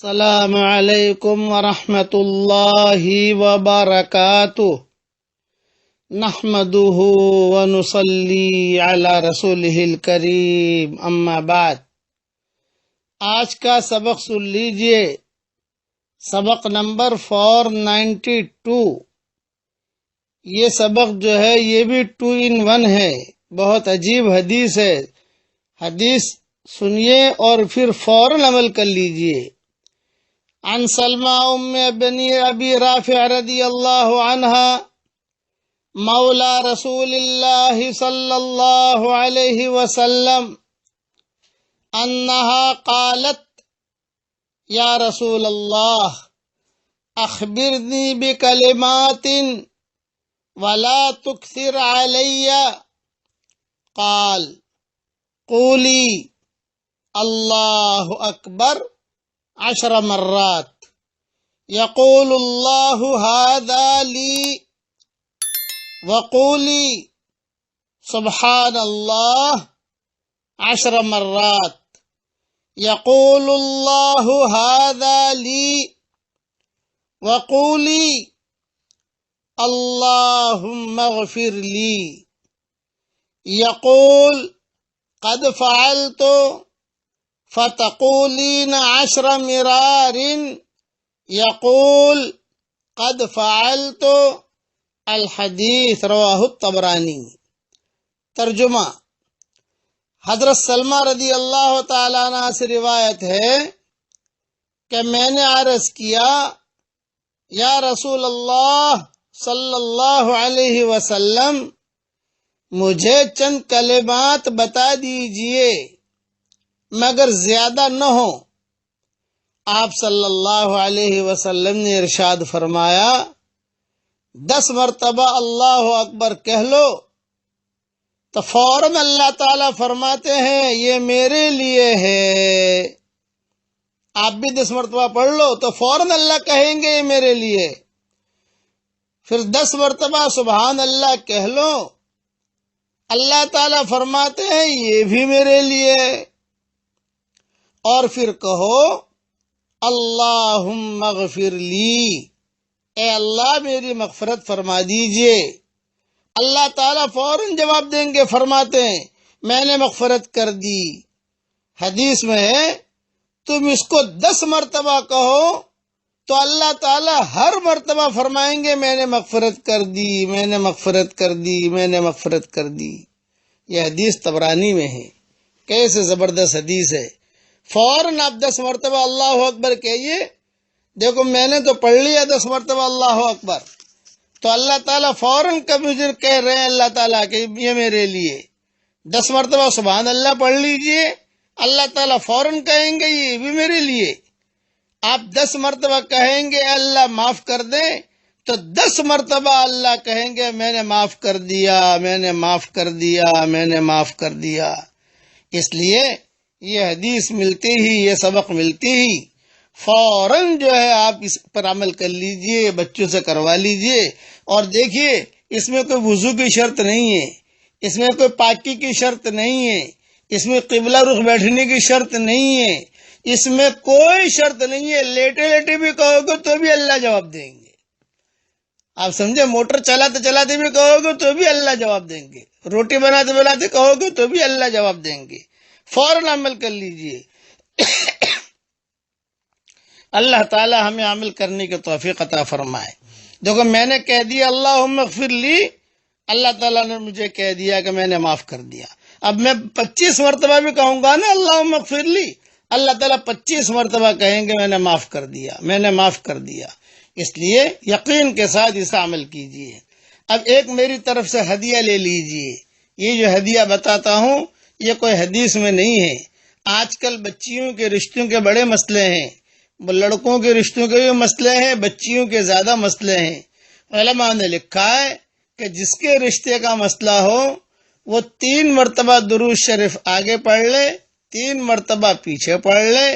السلام علیکم ورحمۃ اللہ وبرکاتہ نحمده ونصلی علی رسولہ الکریم اما بعد۔ آج کا سبق سن لیجئے، سبق نمبر 492۔ یہ سبق جو ہے یہ بھی 2 in 1 ہے، بہت عجیب حدیث ہے۔ حدیث سنیے اور پھر فوراً عمل کر لیجئے۔ عن سلمى ام بني ابي رافع رضي الله عنها مولى رسول الله صلى الله عليه وسلم انها قالت يا رسول الله اخبرني بكلمات ولا تكثر علي، قال قولي الله اكبر 10 مرات، يقول الله هذا لي، وقولي سبحان الله 10 مرات، يقول الله هذا لي، وقولي اللهم اغفر لي، يقول قد فعلت، فتقولين 10 مرار، يقول قد فعلت۔ الحدیث رواہ الطبرانی۔ ترجمہ: حضرت سلمہ رضی اللہ تعالیٰ عنہ سے روایت ہے کہ میں نے عرض کیا، یا رسول اللہ صلی اللہ علیہ وسلم، مجھے چند کلمات بتا دیجئے مگر زیادہ نہ ہو۔ آپ صلی اللہ علیہ وسلم نے ارشاد فرمایا، 10 مرتبہ اللہ اکبر کہہ لو تو فوراً اللہ تعالیٰ فرماتے ہیں یہ میرے لیے ہے۔ آپ بھی 10 مرتبہ پڑھ لو تو فوراً اللہ کہیں گے یہ میرے لیے۔ پھر 10 مرتبہ سبحان اللہ کہہ لو، اللہ تعالیٰ فرماتے ہیں یہ بھی میرے لیے۔ اور پھر کہو اللہم اغفر لی، اے اللہ میری مغفرت فرما دیجئے۔ اللہ تعالیٰ فوراً جواب دیں گے، فرماتے ہیں میں نے مغفرت کر دی۔ حدیث میں ہے تم اس کو 10 مرتبہ کہو تو اللہ تعالیٰ ہر مرتبہ فرمائیں گے میں نے مغفرت کر دی، میں نے مغفرت کر دی، میں نے مغفرت کر دی۔ یہ حدیث طبرانی میں ہے۔ کیسے زبردست حدیث ہے۔ فوراً آپ 10 مرتبہ اللہ اکبر کہیے۔ دیکھو میں نے تو پڑھ لیا 10 مرتبہ اللہ اکبر، تو اللہ تعالیٰ فوراً مجھے کہہ رہے ہیں اللہ تعالیٰ کہ یہ میرے لیے۔ 10 مرتبہ سبحان اللہ پڑھ لیجئے، اللہ تعالیٰ فوراً کہیں گے یہ بھی میرے لیے۔ آپ 10 مرتبہ کہیں گے اللہ معاف کر دیں تو 10 مرتبہ اللہ کہیں گے میں نے معاف کر دیا، میں نے معاف کر دیا، میں نے معاف کر دیا۔ اس لیے یہ حدیث ملتی ہی، یہ سبق ملتی ہی فوراً جو ہے آپ اس پر عمل کر لیجئے، بچوں سے کروا لیجئے۔ اور دیکھیے اس میں کوئی وضو کی شرط نہیں ہے، اس میں کوئی پاکی کی شرط نہیں ہے، اس میں قبلہ رخ بیٹھنے کی شرط نہیں ہے، اس میں کوئی شرط نہیں ہے۔ لیٹے لیٹے بھی کہو گے تو بھی اللہ جواب دیں گے۔ آپ سمجھے، موٹر چلاتے چلاتے بھی کہو گے تو بھی اللہ جواب دیں گے، روٹی بناتے بناتے کہو گے تو بھی اللہ جواب دیں گے۔ فوراً عمل کر لیجئے۔ اللہ تعالی ہمیں عمل کرنے کی توفیق عطا فرمائے۔ دیکھو میں نے کہہ دیا اللہم اغفر لی، اللہ تعالیٰ نے مجھے کہہ دیا کہ میں نے معاف کر دیا۔ اب میں 25 مرتبہ بھی کہوں گا نا اللہم اغفر لی، اللہ تعالیٰ 25 مرتبہ کہیں گے میں نے معاف کر دیا، میں نے معاف کر دیا۔ اس لیے یقین کے ساتھ اس عمل کیجئے۔ اب ایک میری طرف سے ہدیہ لے لیجئے۔ یہ جو ہدیہ بتاتا ہوں یہ کوئی حدیث میں نہیں ہے۔ آج کل بچیوں کے رشتوں کے بڑے مسئلے ہیں، لڑکوں کے رشتوں کے بھی مسئلے ہیں، بچیوں کے زیادہ مسئلے ہیں۔ علماء نے لکھا ہے کہ جس کے رشتے کا مسئلہ ہو وہ 3 مرتبہ درود شریف آگے پڑھ لے، 3 مرتبہ پیچھے پڑھ لے،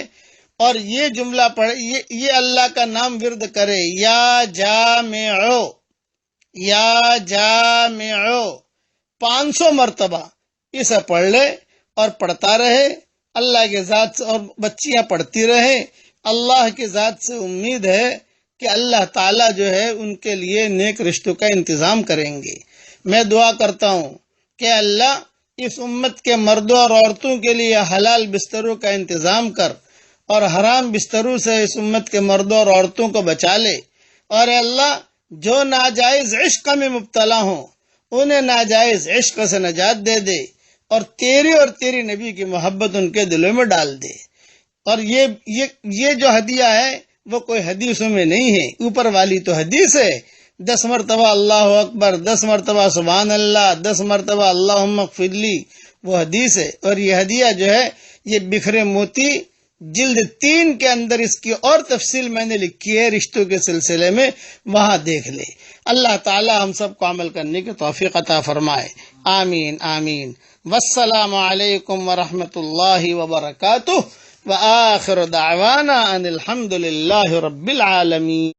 اور یہ جملہ پڑھ، یہ اللہ کا نام ورد کرے، یا جامعو، یا جامعو 500 مرتبہ اسے پڑھ لے اور پڑھتا رہے، اللہ کے ذات سے، اور بچیاں پڑھتی رہیں، اللہ کی ذات سے امید ہے کہ اللہ تعالیٰ جو ہے ان کے لیے نیک رشتوں کا انتظام کریں گے۔ میں دعا کرتا ہوں کہ اللہ اس امت کے مردوں اور عورتوں کے لیے حلال بستروں کا انتظام کر اور حرام بستروں سے اس امت کے مردوں اور عورتوں کو بچا لے، اور اے اللہ جو ناجائز عشق میں مبتلا ہوں انہیں ناجائز عشق سے نجات دے دے، اور تیری نبی کی محبت ان کے دلوں میں ڈال دے۔ اور یہ جو ہدیہ ہے وہ کوئی حدیثوں میں نہیں ہے، اوپر والی تو حدیث ہے، 10 مرتبہ اللہ اکبر، 10 مرتبہ سبحان اللہ، 10 مرتبہ اللہم اغفر لی، وہ حدیث ہے۔ اور یہ ہدیہ جو ہے یہ بکھرے موتی جلد 3 کے اندر اس کی اور تفصیل میں نے لکھی ہے رشتوں کے سلسلے میں، وہاں دیکھ لے۔ اللہ تعالی ہم سب کو عمل کرنے کی توفیق عطا فرمائے، آمین آمین۔ والسلام علیکم ورحمۃ اللہ وبرکاتہ، وآخر دعوانا ان الحمد للہ رب العالمین۔